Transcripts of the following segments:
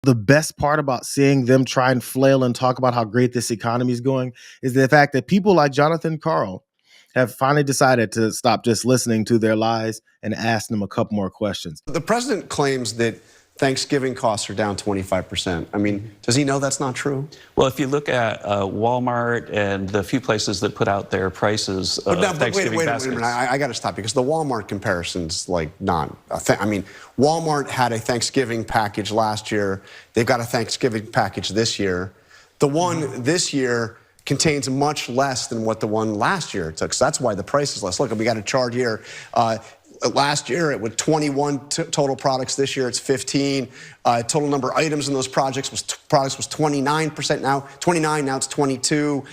the best part about seeing them try and flail and talk about how great this economy is going is the fact that people like Jonathan Karl have finally decided to stop just listening to their lies and ask them a couple more questions. The president claims that Thanksgiving costs are down 25%. I mean, does he know that's not true? Well, if you look at Walmart and the few places that put out their prices of Thanksgiving wait baskets. a minute. I got to stop because the Walmart comparison's like not a thing. I mean, Walmart had a Thanksgiving package last year. They've got a Thanksgiving package this year. The one this year contains much less than what the one last year took. So that's why the price is less. Look, we got a chart here. Last year, it was 21 total products. This year, it's 15. Total number of items in those products was 29% now. 29, now it's 22.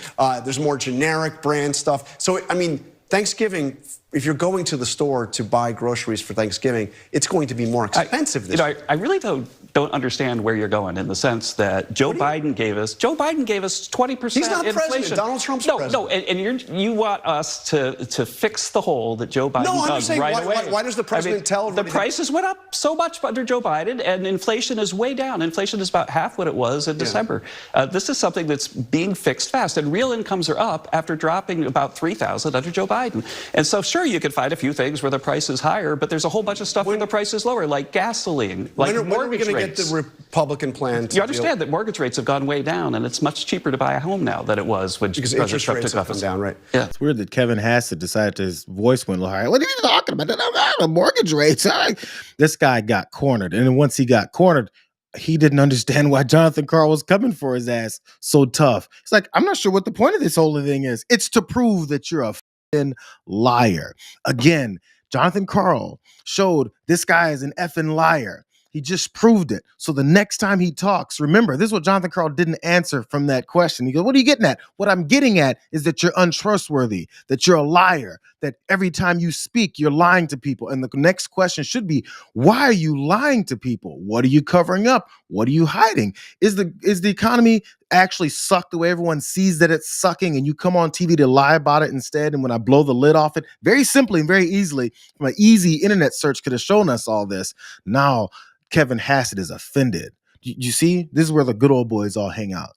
There's more generic brand stuff. So, I mean, Thanksgiving, if you're going to the store to buy groceries for Thanksgiving, it's going to be more expensive this year. I really don't understand where you're going in the sense that Joe Biden gave us 20% He's not inflation. president. Donald Trump's president. No, and you want us to fix the hole that Joe Biden dug right away. Why does the president tell everybody? The prices went up so much under Joe Biden, and inflation is way down. Inflation is about half what it was in December. This is something that's being fixed fast, and real incomes are up after dropping about $3,000 under Joe Biden. And so, sure, you can find a few things where the price is higher, but there's a whole bunch of stuff where the price is lower, like gasoline, like mortgage rates. When are we going to get the Republican plan to You understand that mortgage rates have gone way down, and it's much cheaper to buy a home now than it was when President Trump took office. Down, right? Yeah. It's weird that Kevin Hassett decided his voice went a little higher. What are you talking about? The mortgage rates. This guy got cornered. And then once he got cornered, he didn't understand why Jonathan Karl was coming for his ass so tough. It's like, I'm not sure what the point of this whole thing is. It's to prove that you're a f***ing liar. Again, Jonathan Karl showed this guy is an effing liar. He just proved it. So the next time he talks, remember, this is what Jonathan Karl didn't answer from that question. He goes, what are you getting at? What I'm getting at is that you're untrustworthy, that you're a liar, that every time you speak, you're lying to people. And the next question should be, why are you lying to people? What are you covering up? What are you hiding? Is the economy actually suck the way everyone sees that it's sucking and you come on TV to lie about it instead? And when I blow the lid off it, very simply and very easily, from an easy internet search could have shown us all this. Now, Kevin Hassett is offended. You see, this is where the good old boys all hang out.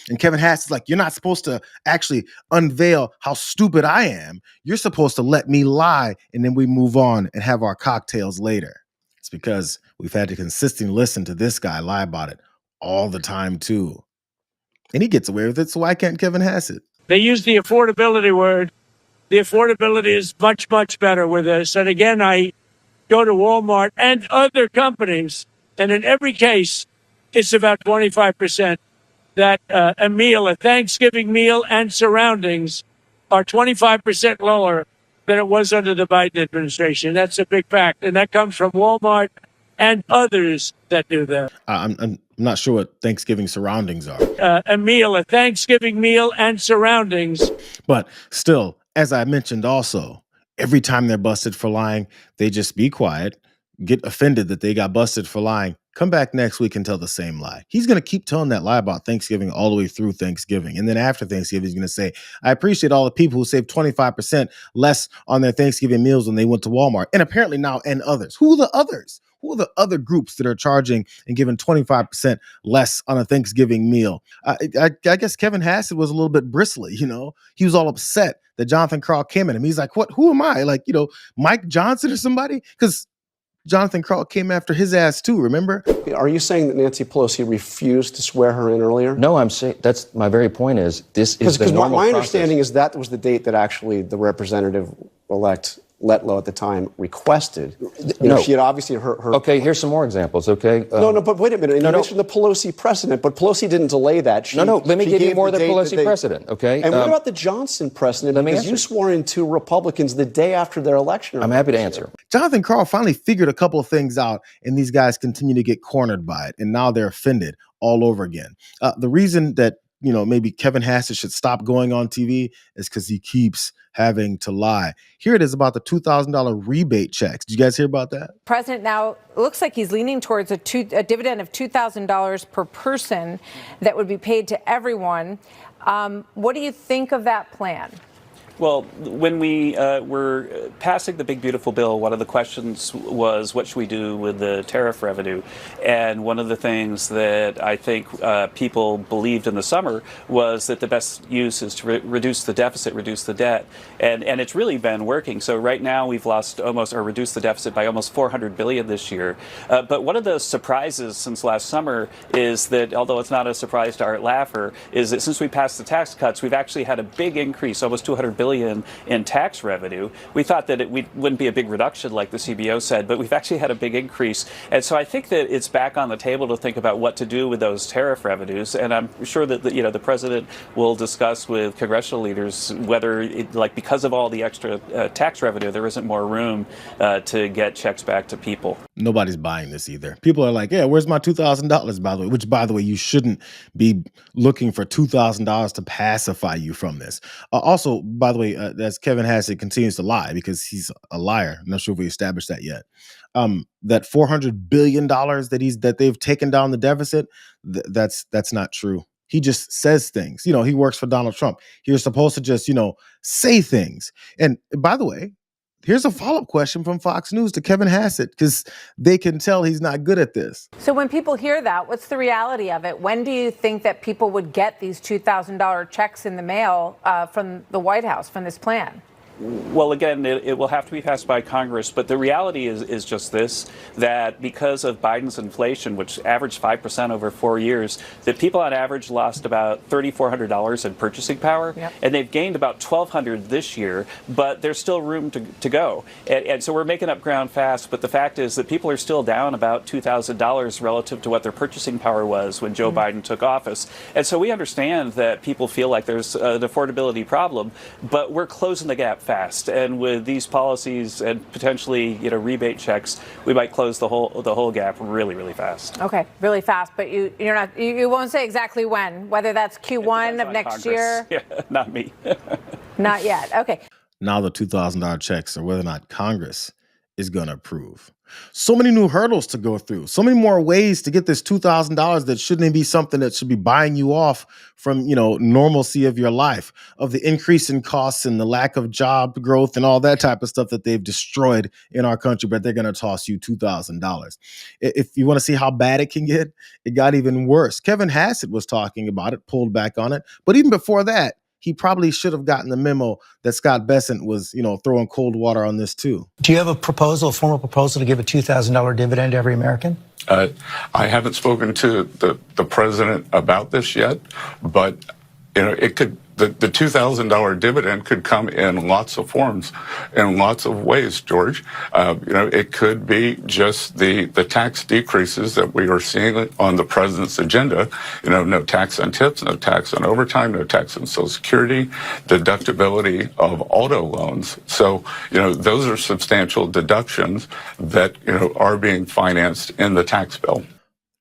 And Kevin Hassett's like, you're not supposed to actually unveil how stupid I am. You're supposed to let me lie, and then we move on and have our cocktails later. It's because we've had to consistently listen to this guy lie about it all the time, too. And he gets away with it, so why can't Kevin Hassett? They use the affordability word. The affordability is much, much better with this. And again, I go to Walmart and other companies, and in every case, it's about 25%. That a meal, a Thanksgiving meal and surroundings are 25% lower than it was under the Biden administration. That's a big fact, and that comes from Walmart and others that do that. I'm not sure what Thanksgiving surroundings are. A meal, a Thanksgiving meal and surroundings. But still, as I mentioned also, every time they're busted for lying, they just be quiet, get offended that they got busted for lying, come back next week and tell the same lie. He's going to keep telling that lie about Thanksgiving all the way through Thanksgiving. And then after Thanksgiving, he's going to say, I appreciate all the people who saved 25% less on their Thanksgiving meals when they went to Walmart. And apparently now, and others. Who are the others? Who are the other groups that are charging and giving 25% less on a Thanksgiving meal? I guess Kevin Hassett was a little bit bristly, you know. He was all upset that Jonathan Karl came at him. He's like, what? Who am I? Like, you know, Mike Johnson or somebody? Because Jonathan Karl came after his ass too, remember? Are you saying that Nancy Pelosi refused to swear her in earlier? No, I'm saying that's my very point is this is the normal my process. understanding is that was the date that actually the representative-elect Letlow at the time requested. You know, she had obviously her. Okay, here's some more examples, okay? No, but wait a minute. You mentioned the Pelosi precedent, but Pelosi didn't delay that. Let me give you more of the Pelosi precedent, okay? And what about the Johnson precedent? Because you swore in two Republicans the day after their election. I'm happy to answer. Jonathan Karl finally figured a couple of things out, and these guys continue to get cornered by it, and now they're offended all over again. The reason that, you know, maybe Kevin Hassett should stop going on TV is because he keeps having to lie. Here it is about the $2,000 rebate checks. Did you guys hear about that? President now looks like he's leaning towards a dividend of $2,000 per person that would be paid to everyone. What do you think of that plan? Well, when we were passing the big beautiful bill, one of the questions was, what should we do with the tariff revenue? And one of the things that I think people believed in the summer was that the best use is to reduce the deficit, reduce the debt, and it's really been working. So right now we've lost almost, or reduced the deficit by almost 400 billion this year. But one of the surprises since last summer is that, although it's not a surprise to Art Laffer, is that since we passed the tax cuts, we've actually had a big increase, almost 200 billion in tax revenue. We thought that it wouldn't be a big reduction like the CBO said, but we've actually had a big increase. And so I think that it's back on the table to think about what to do with those tariff revenues. And I'm sure that the president will discuss with congressional leaders whether, because of all the extra tax revenue, there isn't more room to get checks back to people. Nobody's buying this either. People are like, yeah, where's my $2,000, by the way? Which, by the way, you shouldn't be looking for $2,000 to pacify you from this. Also, by the way, as Kevin Hassett continues to lie, because he's a liar. I'm not sure if we established that yet. That $400 billion that they've taken down the deficit, that's not true. He just says things. He works for Donald Trump. You're supposed to just, say things. And by the way, here's a follow-up question from Fox News to Kevin Hassett, because they can tell he's not good at this. So when people hear that, what's the reality of it? When do you think that people would get these $2,000 checks in the mail from the White House, from this plan? Well, again, it will have to be passed by Congress, but the reality is just this, that because of Biden's inflation, which averaged 5% over 4 years, that people on average lost about $3,400 in purchasing power, and they've gained about $1,200 this year, but there's still room to go. And so we're making up ground fast, but the fact is that people are still down about $2,000 relative to what their purchasing power was when Joe Biden took office. And so we understand that people feel like there's an affordability problem, but we're closing the gap fast, and with these policies and potentially rebate checks, we might close the whole gap really fast. Okay, really fast, but you won't say exactly when, whether that's Q1 of next year. Yeah, not me. Not yet. Okay. Now the $2,000 checks, or whether or not Congress is going to approve. So many new hurdles to go through. So many more ways to get this $2,000 that shouldn't be something that should be buying you off from, normalcy of your life, of the increase in costs and the lack of job growth and all that type of stuff that they've destroyed in our country, but they're going to toss you $2,000. If you want to see how bad it can get, it got even worse. Kevin Hassett was talking about it, pulled back on it. But even before that, he probably should have gotten the memo that Scott Bessent was, throwing cold water on this too. Do you have a formal proposal to give a $2,000 dividend to every American? I haven't spoken to the president about this yet, but it could. The $2,000 dividend could come in lots of forms, in lots of ways, George. It could be just the tax decreases that we are seeing on the president's agenda. No tax on tips, no tax on overtime, no tax on Social Security, deductibility of auto loans. So, those are substantial deductions that, are being financed in the tax bill.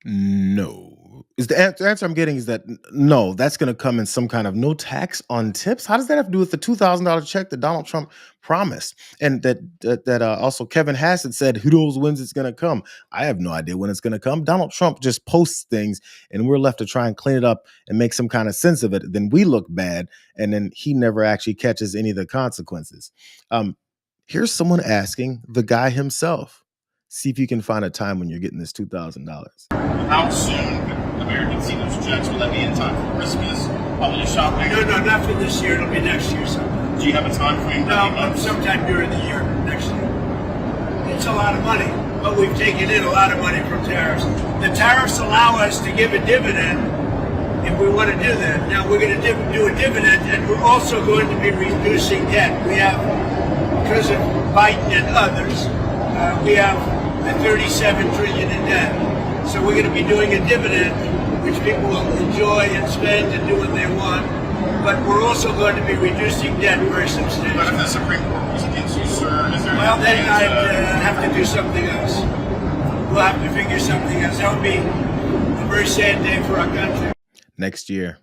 No. The answer I'm getting is that no, that's going to come in some kind of no tax on tips. How does that have to do with the $2,000 check that Donald Trump promised? And that also Kevin Hassett said, who knows when it's going to come? I have no idea when it's going to come. Donald Trump just posts things and we're left to try and clean it up and make some kind of sense of it. Then we look bad, and then he never actually catches any of the consequences. Here's someone asking the guy himself. See if you can find a time when you're getting this $2,000. How soon Americans see those checks? Will that be in time for Christmas, holiday shopping? No, not for this year. It'll be next year sometime. Do you have a time frame? No, sometime during the year next year. It's a lot of money, but we've taken in a lot of money from tariffs. The tariffs allow us to give a dividend if we want to do that. Now, we're going to do a dividend, and we're also going to be reducing debt. We have, because of Biden and others, we have $37 trillion in debt. So we're going to be doing a dividend, which people will enjoy and spend and do what they want. But we're also going to be reducing debt very substantially. But if the Supreme Court was against you, sir, is there... Well, then I'd have to do something else. We'll have to figure something else. That would be a very sad day for our country. Next year.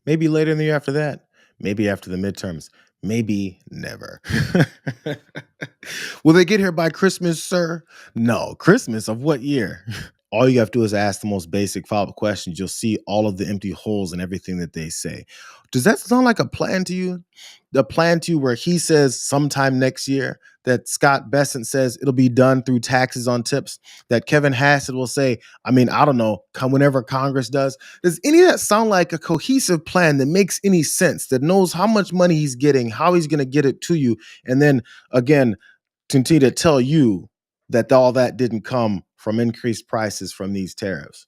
Maybe later in the year after that. Maybe after the midterms. Maybe never. Will they get here by Christmas, sir? No. Christmas of what year? all you have to do is ask the most basic follow-up questions. You'll see all of the empty holes in everything that they say. Does that sound like a plan to you? The plan to you where he says sometime next year, that Scott Bessent says it'll be done through taxes on tips, that Kevin Hassett will say, I mean, I don't know, come whenever Congress does. Does any of that sound like a cohesive plan that makes any sense, that knows how much money he's getting, how he's going to get it to you, and then again, continue to tell you that all that didn't come from increased prices from these tariffs?